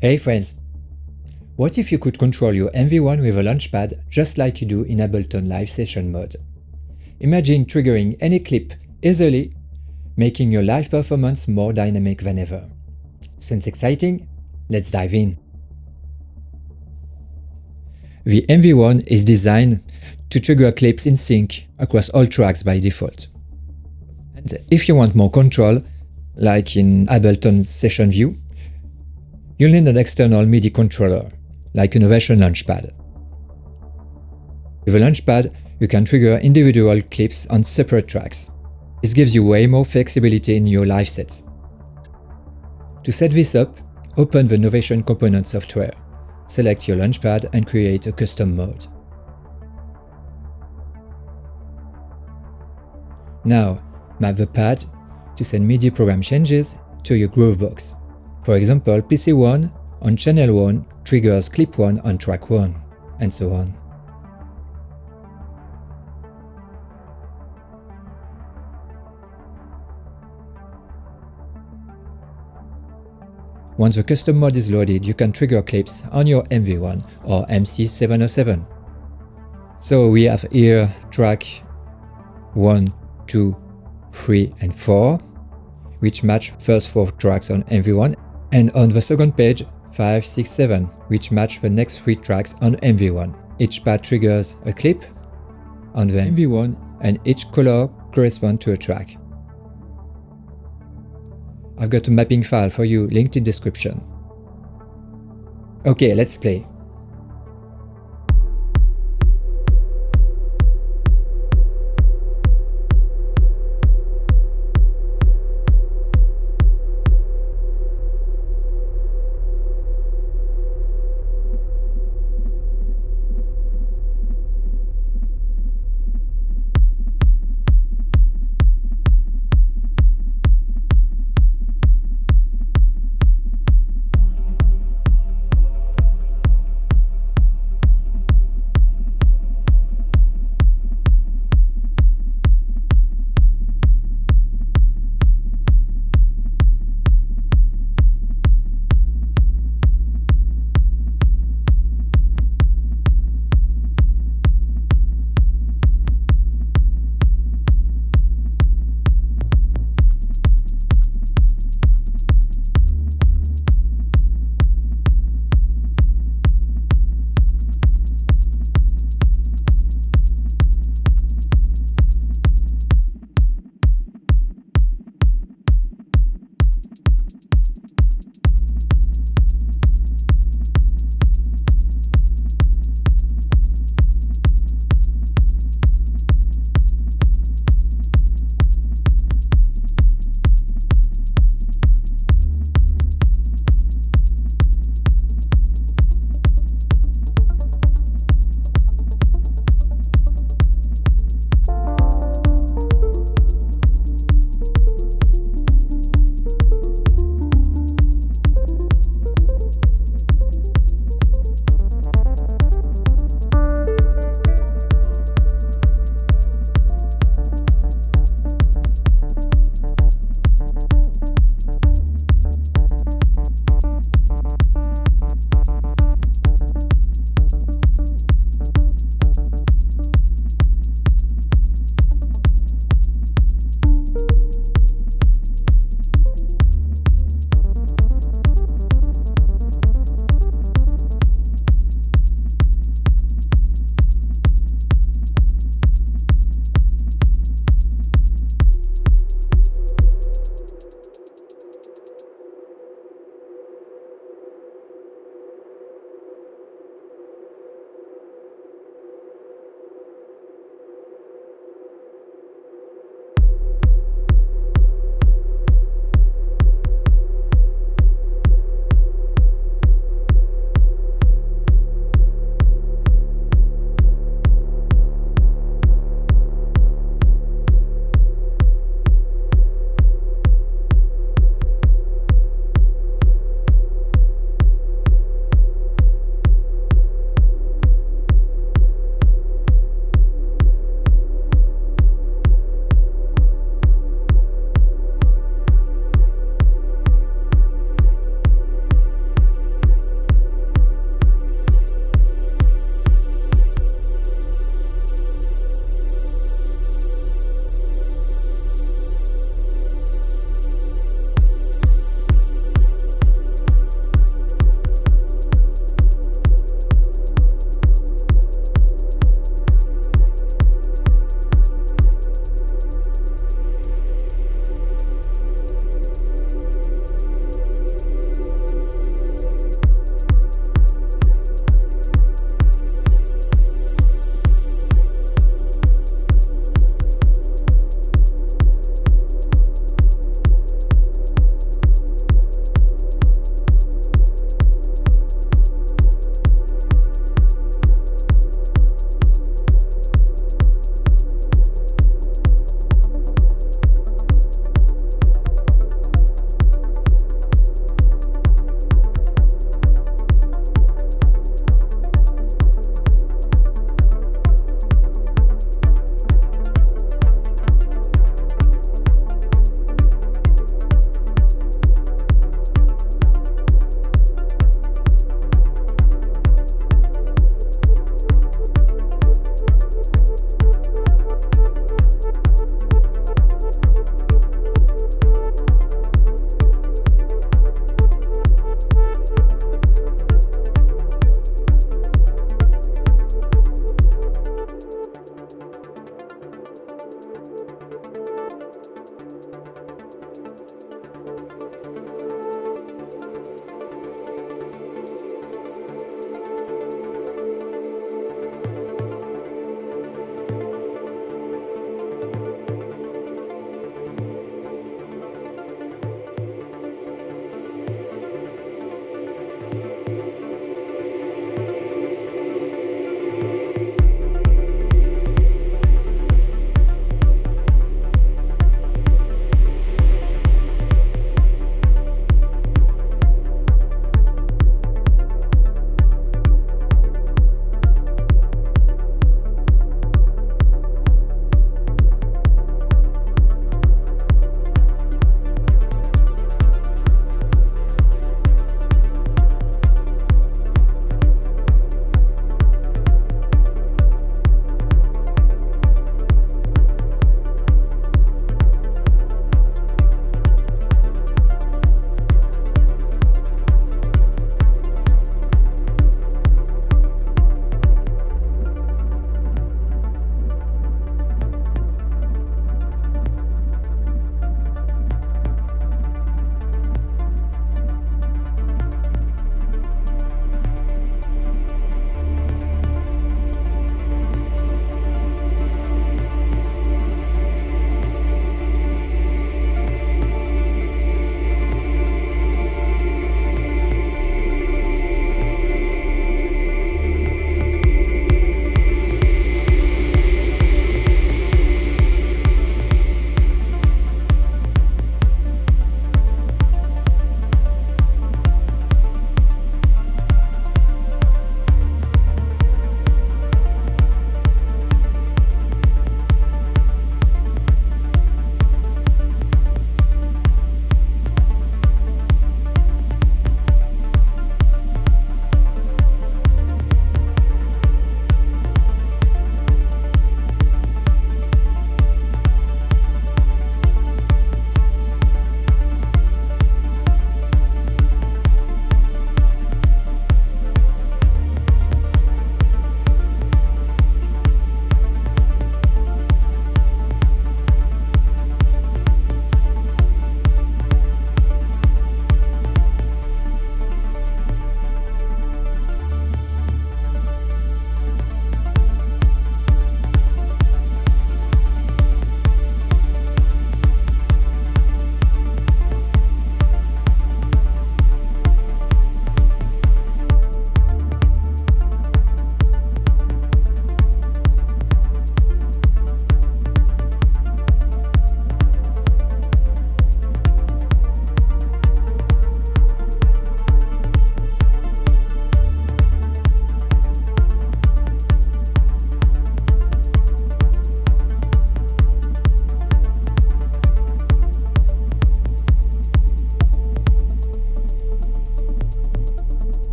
Hey friends! What if you could control your MV1 with a launchpad just like you do in Ableton Live Session mode? Imagine triggering any clip easily, making your live performance more dynamic than ever. Sounds exciting? Let's dive in. The MV1 is designed to trigger clips in sync across all tracks by default. And if you want more control, like in Ableton Session View, you'll need an external MIDI controller, like an Ovation Launchpad. With a Launchpad, you can trigger individual clips on separate tracks. This gives you way more flexibility in your live sets. To set this up, open the Novation Component software, select your Launchpad and create a custom mode. Now, map the pad to send MIDI program changes to your Groovebox. For example, PC1 on channel 1 triggers clip 1 on track 1, and so on. Once the custom mode is loaded, you can trigger clips on your MV1 or MC707. So we have here track 1, 2, 3 and 4, which match first 4 tracks on MV1, and on the second page 5, 6, 7, which match the next 3 tracks on MV1. Each pad triggers a clip on the MV1 and each color corresponds to a track. I've got a mapping file for you linked in description. Okay, let's play.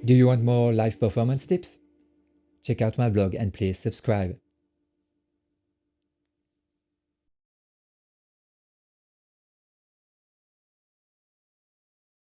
Do you want more live performance tips? Check out my blog and please subscribe.